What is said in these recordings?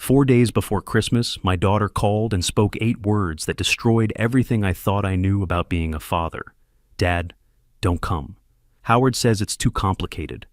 4 days before Christmas, my daughter called and spoke 8 words that destroyed everything I thought I knew about being a father. Dad, don't come. Howard says it's too complicated.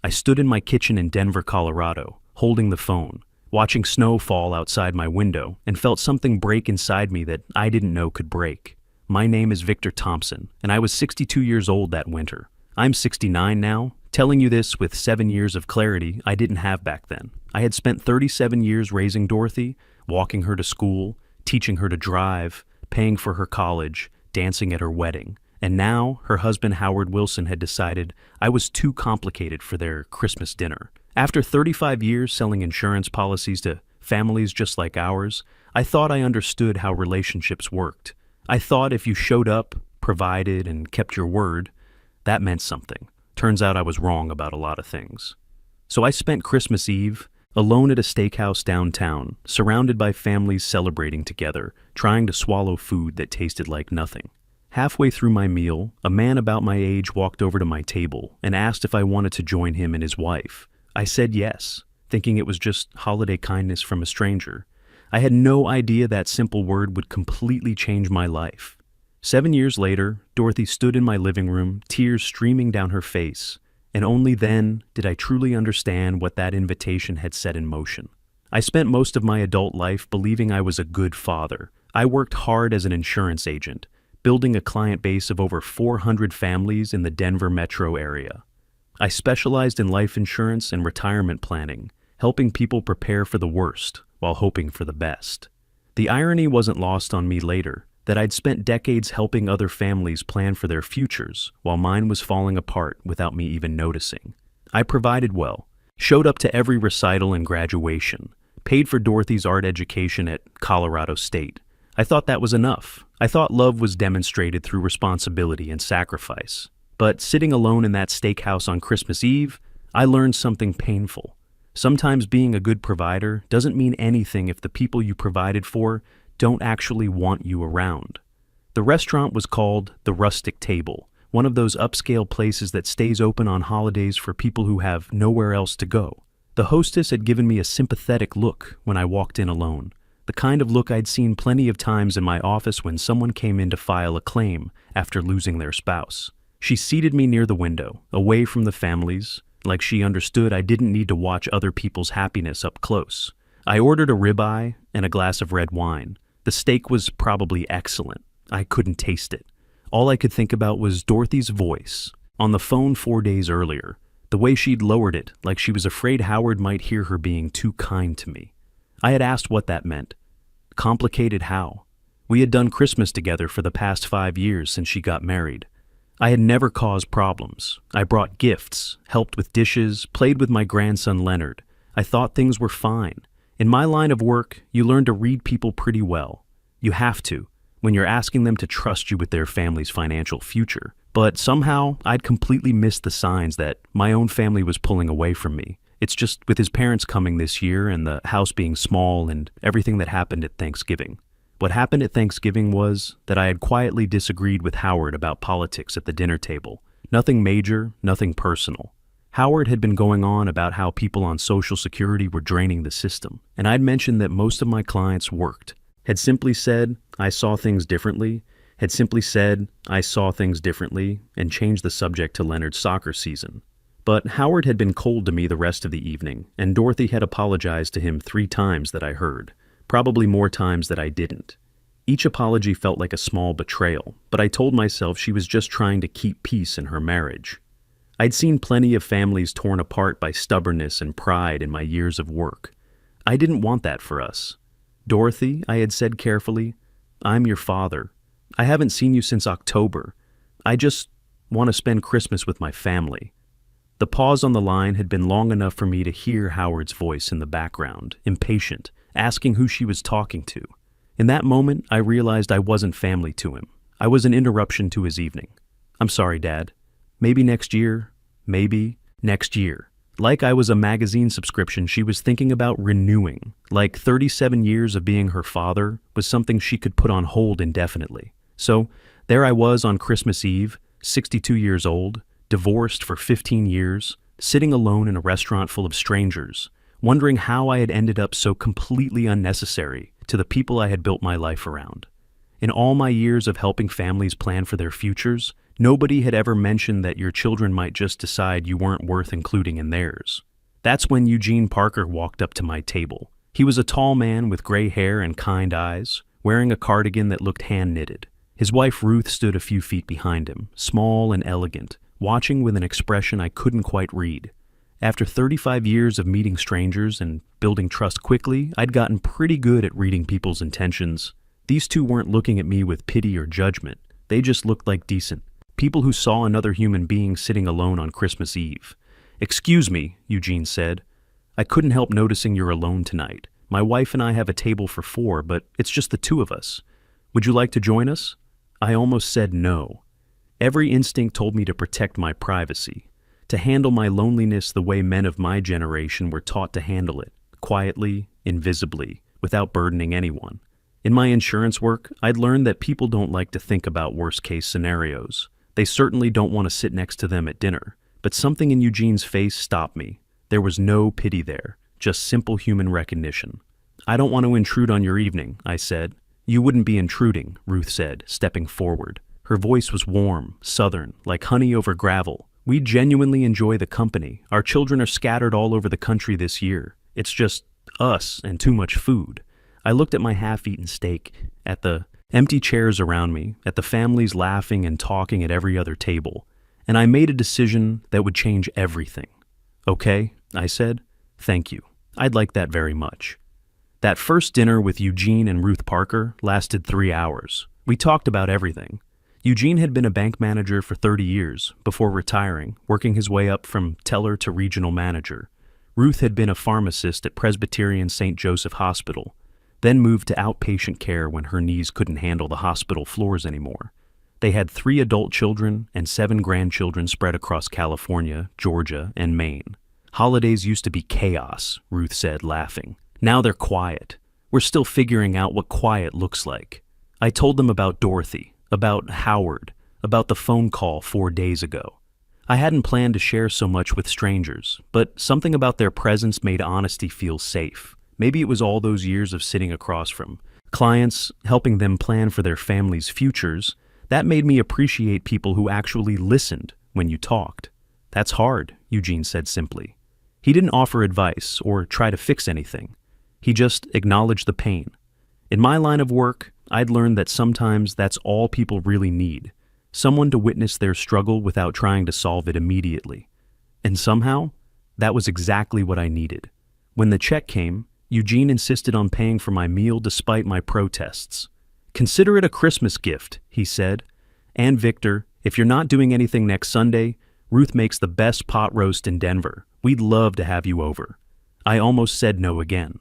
I stood in my kitchen in Denver, Colorado, holding the phone, watching snow fall outside my window, and felt something break inside me that I didn't know could break. My name is Victor Thompson, and I was 62 years old that winter. I'm 69 now, telling you this with 7 years of clarity I didn't have back then. I had spent 37 years raising Dorothy, walking her to school, teaching her to drive, paying for her college, dancing at her wedding. And now, her husband Howard Wilson had decided I was too complicated for their Christmas dinner. After 35 years selling insurance policies to families just like ours, I thought I understood how relationships worked. I thought if you showed up, provided, and kept your word, that meant something. Turns out I was wrong about a lot of things. So I spent Christmas Eve alone at a steakhouse downtown, surrounded by families celebrating together, trying to swallow food that tasted like nothing. Halfway through my meal, a man about my age walked over to my table and asked if I wanted to join him and his wife. I said yes, thinking it was just holiday kindness from a stranger. I had no idea that simple word would completely change my life. 7 years later, Dorothy stood in my living room, tears streaming down her face, and only then did I truly understand what that invitation had set in motion. I spent most of my adult life believing I was a good father. I worked hard as an insurance agent, building a client base of over 400 families in the Denver metro area. I specialized in life insurance and retirement planning, helping people prepare for the worst while hoping for the best. The irony wasn't lost on me later, that I'd spent decades helping other families plan for their futures while mine was falling apart without me even noticing. I provided well, showed up to every recital and graduation, paid for Dorothy's art education at Colorado State. I thought that was enough. I thought love was demonstrated through responsibility and sacrifice. But sitting alone in that steakhouse on Christmas Eve, I learned something painful. Sometimes being a good provider doesn't mean anything if the people you provided for don't actually want you around. The restaurant was called the Rustic Table, one of those upscale places that stays open on holidays for people who have nowhere else to go. The hostess had given me a sympathetic look when I walked in alone, the kind of look I'd seen plenty of times in my office when someone came in to file a claim after losing their spouse. She seated me near the window, away from the families, like she understood I didn't need to watch other people's happiness up close. I ordered a ribeye and a glass of red wine. The steak was probably excellent. I couldn't taste it. All I could think about was Dorothy's voice on the phone 4 days earlier, the way she'd lowered it like she was afraid Howard might hear her being too kind to me. I had asked what that meant. Complicated how? We had done Christmas together for the past 5 years since she got married. I had never caused problems. I brought gifts, helped with dishes, played with my grandson Leonard. I thought things were fine. In my line of work, you learn to read people pretty well. You have to, when you're asking them to trust you with their family's financial future. But somehow, I'd completely missed the signs that my own family was pulling away from me. It's just with his parents coming this year and the house being small and everything that happened at Thanksgiving. What happened at Thanksgiving was that I had quietly disagreed with Howard about politics at the dinner table. Nothing major, nothing personal. Howard had been going on about how people on Social Security were draining the system, and I'd mentioned that most of my clients worked. Had simply said, I saw things differently, and changed the subject to Leonard's soccer season. But Howard had been cold to me the rest of the evening, and Dorothy had apologized to him 3 times that I heard. Probably more times that I didn't. Each apology felt like a small betrayal, but I told myself she was just trying to keep peace in her marriage. I'd seen plenty of families torn apart by stubbornness and pride in my years of work. I didn't want that for us. Dorothy, I had said carefully, I'm your father. I haven't seen you since October. I just want to spend Christmas with my family. The pause on the line had been long enough for me to hear Howard's voice in the background, impatient, asking who she was talking to. In that moment, I realized I wasn't family to him. I was an interruption to his evening. I'm sorry, Dad. Maybe next year. Maybe next year. Like I was a magazine subscription she was thinking about renewing. Like 37 years of being her father was something she could put on hold indefinitely. So there I was on Christmas Eve, 62 years old, divorced for 15 years, sitting alone in a restaurant full of strangers, wondering how I had ended up so completely unnecessary to the people I had built my life around. In all my years of helping families plan for their futures, nobody had ever mentioned that your children might just decide you weren't worth including in theirs. That's when Eugene Parker walked up to my table. He was a tall man with gray hair and kind eyes, wearing a cardigan that looked hand-knitted. His wife Ruth stood a few feet behind him, small and elegant, watching with an expression I couldn't quite read. After 35 years of meeting strangers and building trust quickly, I'd gotten pretty good at reading people's intentions. These two weren't looking at me with pity or judgment. They just looked like decent people who saw another human being sitting alone on Christmas Eve. "Excuse me," Eugene said. "I couldn't help noticing you're alone tonight. My wife and I have a table for 4, but it's just the 2 of us. Would you like to join us?" I almost said no. Every instinct told me to protect my privacy, to handle my loneliness the way men of my generation were taught to handle it, quietly, invisibly, without burdening anyone. In my insurance work, I'd learned that people don't like to think about worst-case scenarios. They certainly don't want to sit next to them at dinner. But something in Eugene's face stopped me. There was no pity there, just simple human recognition. "I don't want to intrude on your evening," I said. "You wouldn't be intruding," Ruth said, stepping forward. Her voice was warm, southern, like honey over gravel. "We genuinely enjoy the company. Our children are scattered all over the country this year. It's just us and too much food." I looked at my half-eaten steak, at the empty chairs around me, at the families laughing and talking at every other table, and I made a decision that would change everything. "Okay," I said. "Thank you. I'd like that very much." That first dinner with Eugene and Ruth Parker lasted 3 hours. We talked about everything. Eugene had been a bank manager for 30 years, before retiring, working his way up from teller to regional manager. Ruth had been a pharmacist at Presbyterian St. Joseph Hospital, then moved to outpatient care when her knees couldn't handle the hospital floors anymore. They had 3 adult children and 7 grandchildren spread across California, Georgia, and Maine. "Holidays used to be chaos," Ruth said, laughing. "Now they're quiet. We're still figuring out what quiet looks like." I told them about Dorothy, about Howard, about the phone call 4 days ago. I hadn't planned to share so much with strangers, but something about their presence made honesty feel safe. Maybe it was all those years of sitting across from clients, helping them plan for their families' futures. That made me appreciate people who actually listened when you talked. "That's hard," Eugene said simply. He didn't offer advice or try to fix anything. He just acknowledged the pain. In my line of work, I'd learned that sometimes that's all people really need. Someone to witness their struggle without trying to solve it immediately. And somehow, that was exactly what I needed. When the check came, Eugene insisted on paying for my meal despite my protests. "Consider it a Christmas gift," he said. "And Victor, if you're not doing anything next Sunday, Ruth makes the best pot roast in Denver. We'd love to have you over." I almost said no again.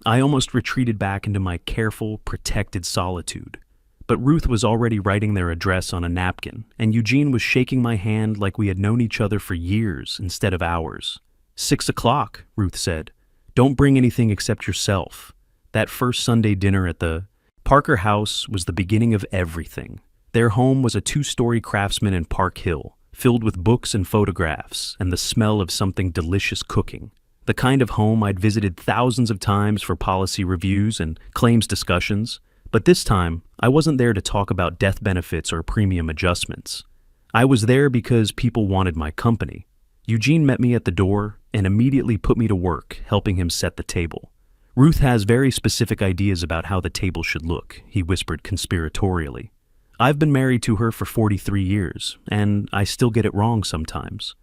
I almost retreated back into my careful, protected solitude. But Ruth was already writing their address on a napkin, and Eugene was shaking my hand like we had known each other for years instead of hours. 6 o'clock, Ruth said. "Don't bring anything except yourself." That first Sunday dinner at the Parker house was the beginning of everything. Their home was a 2-story Craftsman in Park Hill, filled with books and photographs and the smell of something delicious cooking. The kind of home I'd visited thousands of times for policy reviews and claims discussions. But this time, I wasn't there to talk about death benefits or premium adjustments. I was there because people wanted my company. Eugene met me at the door and immediately put me to work, helping him set the table. "Ruth has very specific ideas about how the table should look," he whispered conspiratorially. "I've been married to her for 43 years, and I still get it wrong sometimes."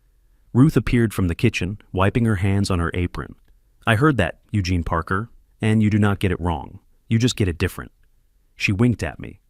Ruth appeared from the kitchen, wiping her hands on her apron. "I heard that, Eugene Parker, and you do not get it wrong. You just get it different." She winked at me.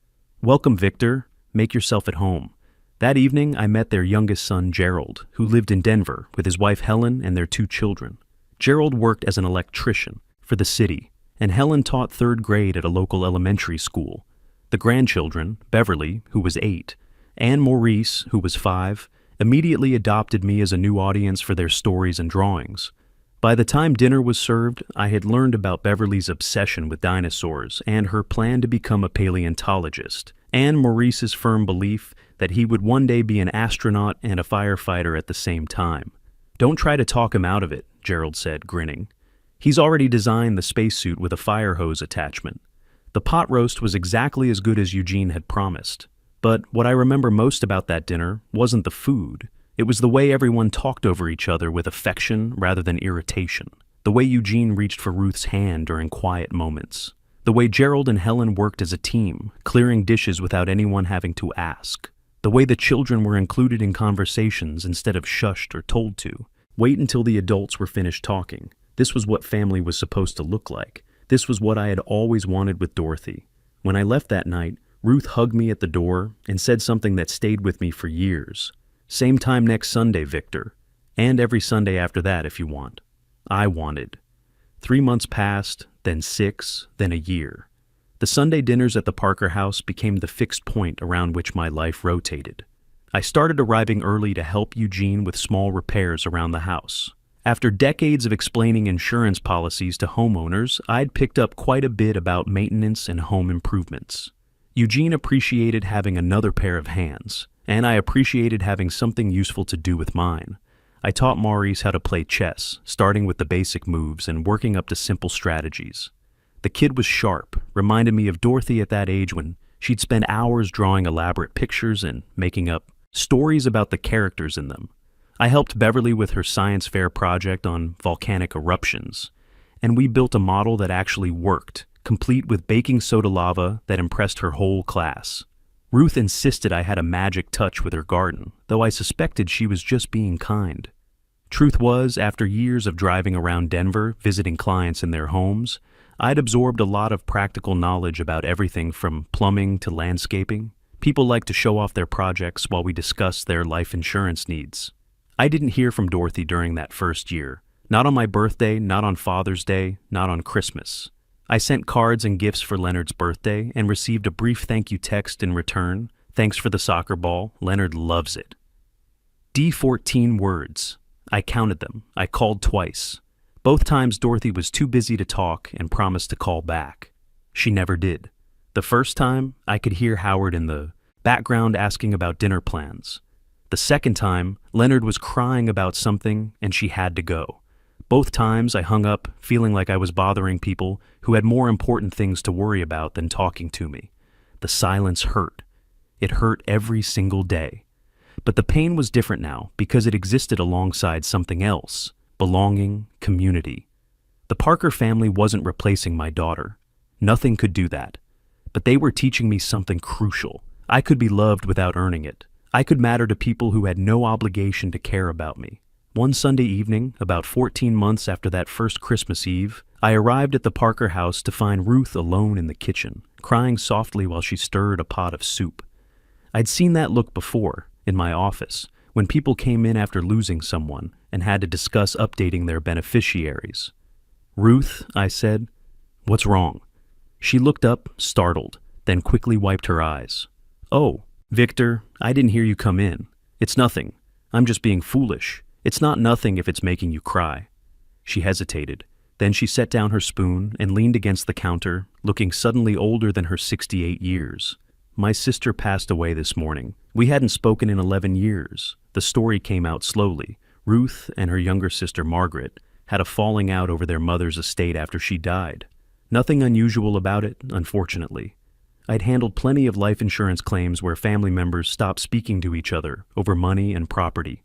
"Welcome, Victor. Make yourself at home." That evening, I met their youngest son, Gerald, who lived in Denver with his wife Helen and their 2 children. Gerald worked as an electrician for the city, and Helen taught 3rd grade at a local elementary school. The grandchildren, Beverly, who was 8, and Maurice, who was 5, immediately adopted me as a new audience for their stories and drawings. By the time dinner was served, I had learned about Beverly's obsession with dinosaurs and her plan to become a paleontologist, and Maurice's firm belief that he would one day be an astronaut and a firefighter at the same time. "Don't try to talk him out of it," Gerald said, grinning. He's already designed the spacesuit with a fire hose attachment. The pot roast was exactly as good as Eugene had promised. But what I remember most about that dinner wasn't the food. It was the way everyone talked over each other with affection rather than irritation. The way Eugene reached for Ruth's hand during quiet moments. The way Gerald and Helen worked as a team, clearing dishes without anyone having to ask. The way the children were included in conversations instead of shushed or told to. Wait until the adults were finished talking. This was what family was supposed to look like. This was what I had always wanted with Dorothy. When I left that night, Ruth hugged me at the door and said something that stayed with me for years. Same time next Sunday, Victor. And every Sunday after that if you want. I wanted. 3 months passed, then 6, then a year. The Sunday dinners at the Parker house became the fixed point around which my life rotated. I started arriving early to help Eugene with small repairs around the house. After decades of explaining insurance policies to homeowners, I'd picked up quite a bit about maintenance and home improvements. Eugene appreciated having another pair of hands, and I appreciated having something useful to do with mine. I taught Maurice how to play chess, starting with the basic moves and working up to simple strategies. The kid was sharp, reminded me of Dorothy at that age when she'd spend hours drawing elaborate pictures and making up stories about the characters in them. I helped Beverly with her science fair project on volcanic eruptions, and we built a model that actually worked, complete with baking soda lava that impressed her whole class. Ruth insisted I had a magic touch with her garden, though I suspected she was just being kind. Truth was, after years of driving around Denver, visiting clients in their homes, I'd absorbed a lot of practical knowledge about everything from plumbing to landscaping. People like to show off their projects while we discuss their life insurance needs. I didn't hear from Dorothy during that first year. Not on my birthday, not on Father's Day, not on Christmas. I sent cards and gifts for Leonard's birthday and received a brief thank you text in return. Thanks for the soccer ball. Leonard loves it. 14 words. I counted them. I called twice. Both times Dorothy was too busy to talk and promised to call back. She never did. The first time, I could hear Howard in the background asking about dinner plans. The second time, Leonard was crying about something and she had to go. Both times I hung up feeling like I was bothering people who had more important things to worry about than talking to me. The silence hurt. It hurt every single day. But the pain was different now because it existed alongside something else, belonging, community. The Parker family wasn't replacing my daughter. Nothing could do that. But they were teaching me something crucial. I could be loved without earning it. I could matter to people who had no obligation to care about me. One Sunday evening, about 14 months after that first Christmas Eve, I arrived at the Parker house to find Ruth alone in the kitchen, crying softly while she stirred a pot of soup. I'd seen that look before, in my office, when people came in after losing someone and had to discuss updating their beneficiaries. "Ruth," I said, "what's wrong?" She looked up, startled, then quickly wiped her eyes. "Oh, Victor, I didn't hear you come in. It's nothing. I'm just being foolish. It's not nothing if it's making you cry." She hesitated. Then she set down her spoon and leaned against the counter, looking suddenly older than her 68 years. "My sister passed away this morning. We hadn't spoken in 11 years. The story came out slowly. Ruth and her younger sister Margaret had a falling out over their mother's estate after she died. Nothing unusual about it, unfortunately. I'd handled plenty of life insurance claims where family members stopped speaking to each other over money and property.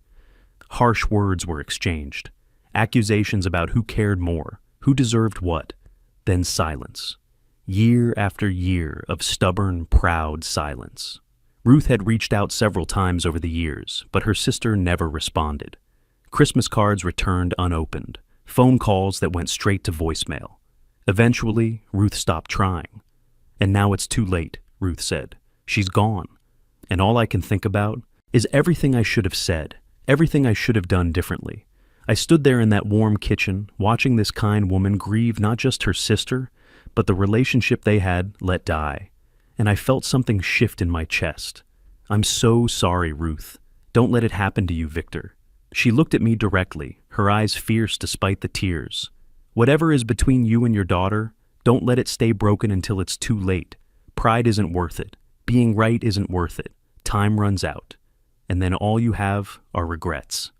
Harsh words were exchanged. Accusations about who cared more, who deserved what. Then silence. Year after year of stubborn, proud silence. Ruth had reached out several times over the years, but her sister never responded. Christmas cards returned unopened. Phone calls that went straight to voicemail. Eventually, Ruth stopped trying. "And now it's too late," Ruth said. "She's gone. And all I can think about is everything I should have said, everything I should have done differently." I stood there in that warm kitchen, watching this kind woman grieve not just her sister, but the relationship they had let die. And I felt something shift in my chest. "I'm so sorry, Ruth. Don't let it happen to you, Victor." She looked at me directly, her eyes fierce despite the tears. "Whatever is between you and your daughter, don't let it stay broken until it's too late. Pride isn't worth it. Being right isn't worth it. Time runs out. And then all you have are regrets."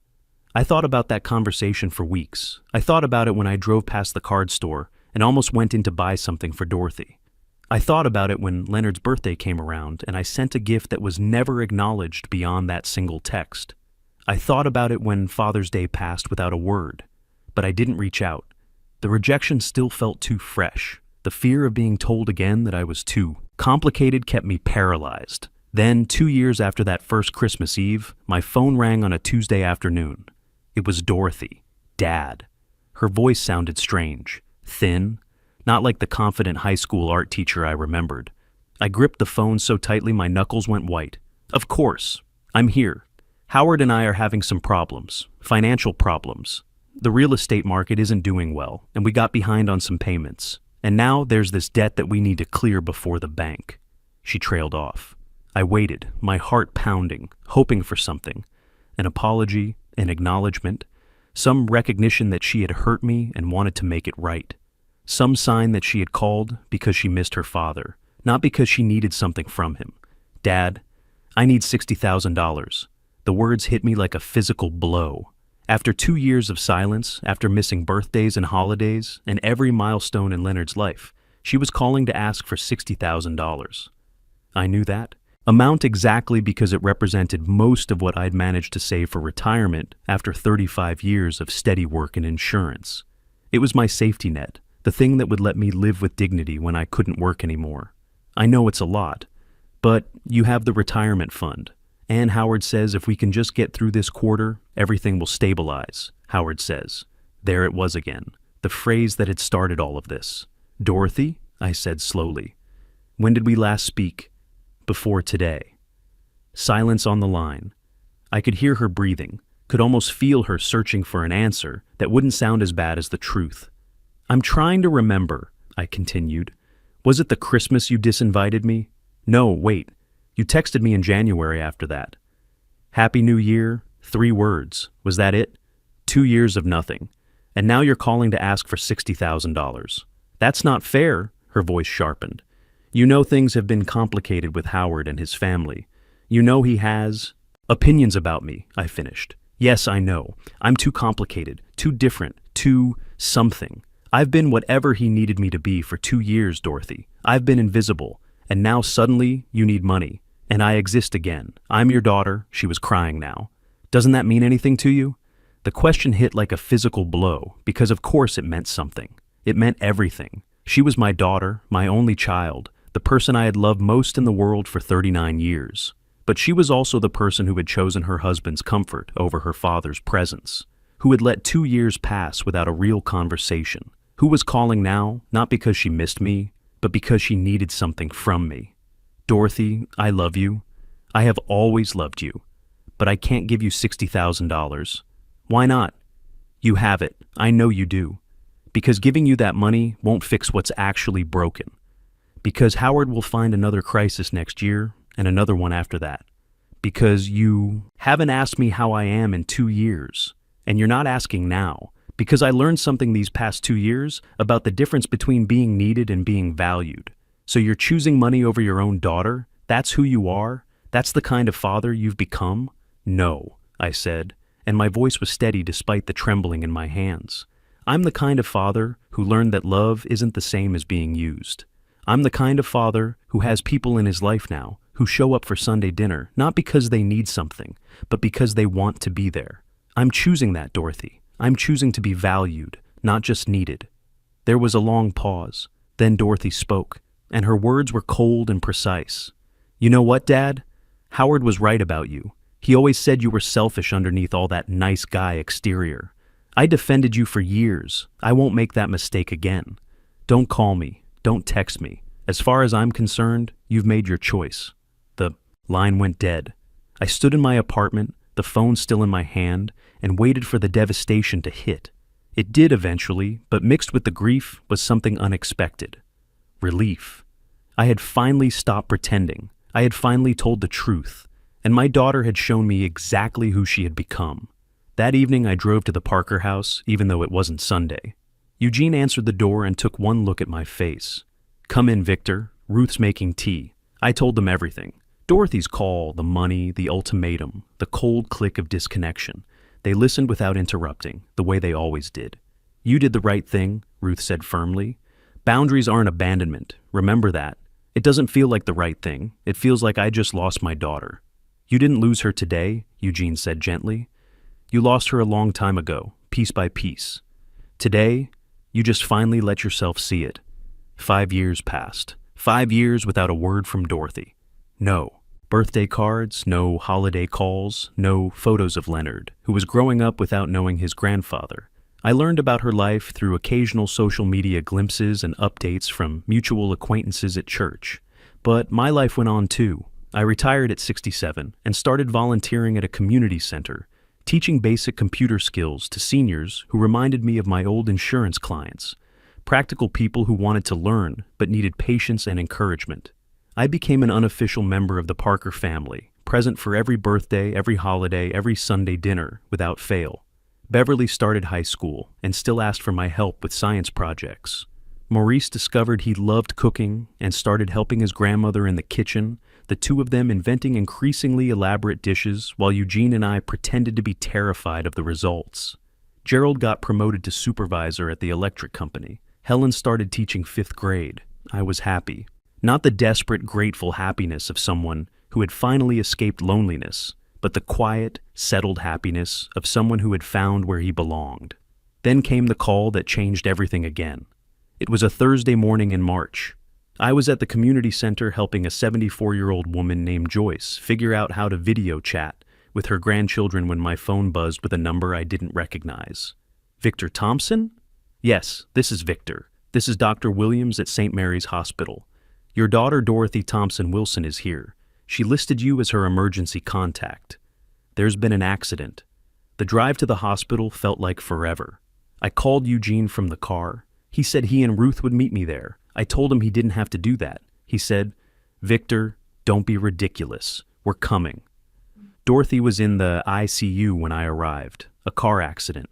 I thought about that conversation for weeks. I thought about it when I drove past the card store and almost went in to buy something for Dorothy. I thought about it when Leonard's birthday came around and I sent a gift that was never acknowledged beyond that single text. I thought about it when Father's Day passed without a word, but I didn't reach out. The rejection still felt too fresh. The fear of being told again that I was too complicated kept me paralyzed. Then, 2 years after that first Christmas Eve, my phone rang on a Tuesday afternoon. It was Dorothy, Dad. Her voice sounded strange, thin, not like the confident high school art teacher I remembered. I gripped the phone so tightly my knuckles went white. Of course, I'm here. Howard and I are having some problems, financial problems. The real estate market isn't doing well, and we got behind on some payments. And now there's this debt that we need to clear before the bank. She trailed off. I waited, my heart pounding, hoping for something. An apology, an acknowledgement, some recognition that she had hurt me and wanted to make it right. Some sign that she had called because she missed her father, not because she needed something from him. Dad, I need $60,000. The words hit me like a physical blow. After 2 years of silence, after missing birthdays and holidays, and every milestone in Leonard's life, she was calling to ask for $60,000. I knew that amount exactly because it represented most of what I'd managed to save for retirement after 35 years of steady work in insurance. It was my safety net, the thing that would let me live with dignity when I couldn't work anymore. I know it's a lot, but you have the retirement fund. And Howard says if we can just get through this quarter, everything will stabilize, Howard says. There it was again, the phrase that had started all of this. Dorothy, I said slowly. When did we last speak? Before today. Silence on the line. I could hear her breathing, could almost feel her searching for an answer that wouldn't sound as bad as the truth. I'm trying to remember, I continued. Was it the Christmas you disinvited me? No, wait. You texted me in January after that. Happy New Year, 3 words. Was that it? 2 years of nothing. And now you're calling to ask for $60,000. That's not fair, her voice sharpened. You know things have been complicated with Howard and his family. You know he has opinions about me, I finished. Yes, I know. I'm too complicated, too different, too something. I've been whatever he needed me to be for 2 years, Dorothy. I've been invisible. And now suddenly you need money. And I exist again. I'm your daughter. She was crying now. Doesn't that mean anything to you? The question hit like a physical blow, because of course it meant something. It meant everything. She was my daughter, my only child, the person I had loved most in the world for 39 years. But she was also the person who had chosen her husband's comfort over her father's presence, who had let 2 years pass without a real conversation, who was calling now, not because she missed me, but because she needed something from me. Dorothy, I love you. I have always loved you. But I can't give you $60,000. Why not? You have it. I know you do. Because giving you that money won't fix what's actually broken. Because Howard will find another crisis next year and another one after that. Because you haven't asked me how I am in 2 years. And you're not asking now. Because I learned something these past 2 years about the difference between being needed and being valued. So you're choosing money over your own daughter? That's who you are? That's the kind of father you've become? No, I said, and my voice was steady despite the trembling in my hands. I'm the kind of father who learned that love isn't the same as being used. I'm the kind of father who has people in his life now who show up for Sunday dinner, not because they need something, but because they want to be there. I'm choosing that, Dorothy. I'm choosing to be valued, not just needed. There was a long pause. Then Dorothy spoke, and her words were cold and precise. You know what, Dad? Howard was right about you. He always said you were selfish underneath all that nice guy exterior. I defended you for years. I won't make that mistake again. Don't call me. Don't text me. As far as I'm concerned, you've made your choice. The line went dead. I stood in my apartment, the phone still in my hand, and waited for the devastation to hit. It did eventually, but mixed with the grief was something unexpected. Relief. I had finally stopped pretending. I had finally told the truth, and my daughter had shown me exactly who she had become. That evening I drove to the Parker house, even though it wasn't Sunday. Eugene answered the door and took one look at my face. Come in, Victor. Ruth's making tea. I told them everything. Dorothy's call, the money, the ultimatum, the cold click of disconnection. They listened without interrupting, the way they always did. You did the right thing, Ruth said firmly. Boundaries aren't abandonment. Remember that. It doesn't feel like the right thing. It feels like I just lost my daughter. You didn't lose her today, Eugene said gently. You lost her a long time ago, piece by piece. Today, you just finally let yourself see it. 5 years passed. 5 years without a word from Dorothy. No birthday cards, no holiday calls, no photos of Leonard, who was growing up without knowing his grandfather. I learned about her life through occasional social media glimpses and updates from mutual acquaintances at church. But my life went on too. I retired at 67 and started volunteering at a community center, teaching basic computer skills to seniors who reminded me of my old insurance clients, practical people who wanted to learn but needed patience and encouragement. I became an unofficial member of the Parker family, present for every birthday, every holiday, every Sunday dinner, without fail. Beverly started high school and still asked for my help with science projects. Maurice discovered he loved cooking and started helping his grandmother in the kitchen, the two of them inventing increasingly elaborate dishes while Eugene and I pretended to be terrified of the results. Gerald got promoted to supervisor at the electric company. Helen started teaching 5th grade. I was happy. Not the desperate, grateful happiness of someone who had finally escaped loneliness, but the quiet, settled happiness of someone who had found where he belonged. Then came the call that changed everything again. It was a Thursday morning in March. I was at the community center helping a 74-year-old woman named Joyce figure out how to video chat with her grandchildren when my phone buzzed with a number I didn't recognize. Victor Thompson? Yes, this is Victor. This is Dr. Williams at St. Mary's Hospital. Your daughter Dorothy Thompson Wilson is here. She listed you as her emergency contact. There's been an accident. The drive to the hospital felt like forever. I called Eugene from the car. He said he and Ruth would meet me there. I told him he didn't have to do that. He said, Victor, don't be ridiculous. We're coming. Dorothy was in the ICU when I arrived. A car accident.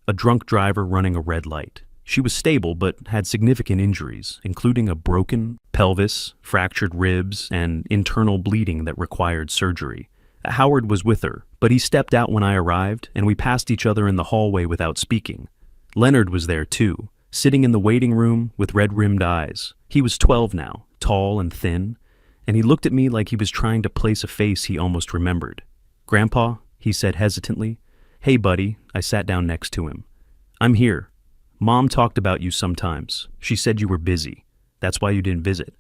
A drunk driver running a red light. She was stable but had significant injuries, including a broken pelvis, fractured ribs, and internal bleeding that required surgery. Howard was with her, but he stepped out when I arrived, and we passed each other in the hallway without speaking. Leonard was there too, sitting in the waiting room with red-rimmed eyes. He was 12 now, tall and thin, and he looked at me like he was trying to place a face he almost remembered. Grandpa, he said hesitantly. Hey, buddy, I sat down next to him. I'm here. Mom talked about you sometimes. She said you were busy. That's why you didn't visit.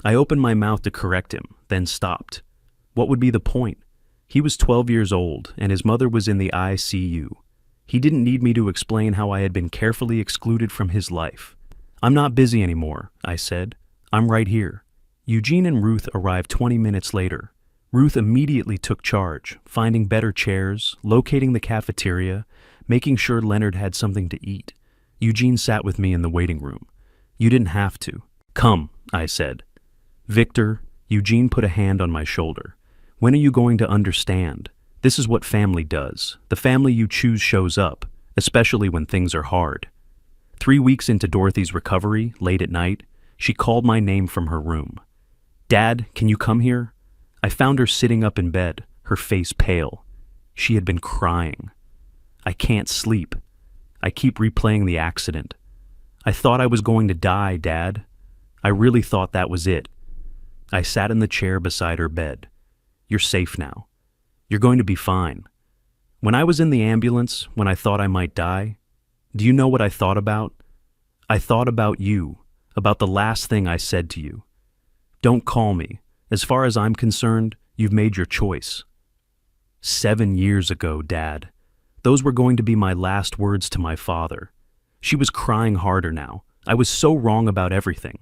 I opened my mouth to correct him, then stopped. What would be the point? He was 12 years old, and his mother was in the ICU. He didn't need me to explain how I had been carefully excluded from his life. I'm not busy anymore, I said. I'm right here. Eugene and Ruth arrived 20 minutes later. Ruth immediately took charge, finding better chairs, locating the cafeteria, making sure Leonard had something to eat. Eugene sat with me in the waiting room. You didn't have to. Come, I said. Victor, Eugene put a hand on my shoulder. When are you going to understand? This is what family does. The family you choose shows up, especially when things are hard. 3 weeks into Dorothy's recovery, late at night, she called my name from her room. Dad, can you come here? I found her sitting up in bed, her face pale. She had been crying. I can't sleep. I keep replaying the accident. I thought I was going to die, Dad. I really thought that was it. I sat in the chair beside her bed. You're safe now. You're going to be fine. When I was in the ambulance, when I thought I might die, do you know what I thought about? I thought about you, about the last thing I said to you. Don't call me. As far as I'm concerned, you've made your choice. 7 years ago, Dad. Those were going to be my last words to my father. She was crying harder now. I was so wrong about everything.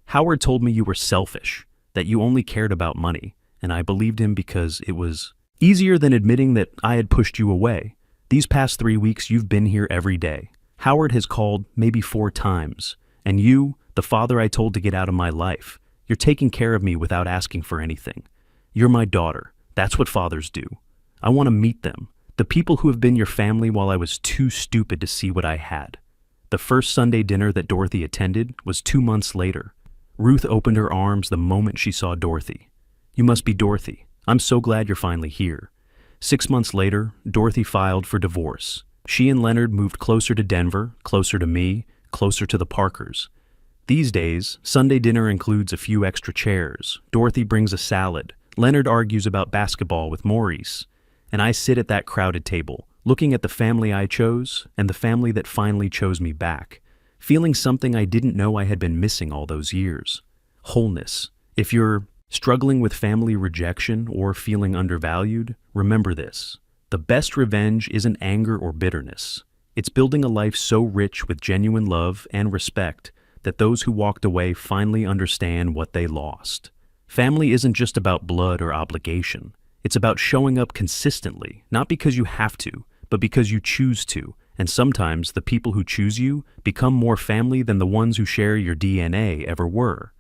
Howard told me you were selfish, that you only cared about money, and I believed him because it was easier than admitting that I had pushed you away. These past 3 weeks, you've been here every day. Howard has called maybe 4 times, and you, the father I told to get out of my life, you're taking care of me without asking for anything. You're my daughter. That's what fathers do. I want to meet them. The people who have been your family while I was too stupid to see what I had. The first Sunday dinner that Dorothy attended was 2 months later. Ruth opened her arms the moment she saw Dorothy. You must be Dorothy. I'm so glad you're finally here. 6 months later, Dorothy filed for divorce. She and Leonard moved closer to Denver, closer to me, closer to the Parkers. These days, Sunday dinner includes a few extra chairs. Dorothy brings a salad. Leonard argues about basketball with Maurice. And I sit at that crowded table, looking at the family I chose and the family that finally chose me back, feeling something I didn't know I had been missing all those years. Wholeness. If you're struggling with family rejection or feeling undervalued, remember this. The best revenge isn't anger or bitterness. It's building a life so rich with genuine love and respect that those who walked away finally understand what they lost. Family isn't just about blood or obligation. It's about showing up consistently, not because you have to, but because you choose to. And sometimes the people who choose you become more family than the ones who share your DNA ever were.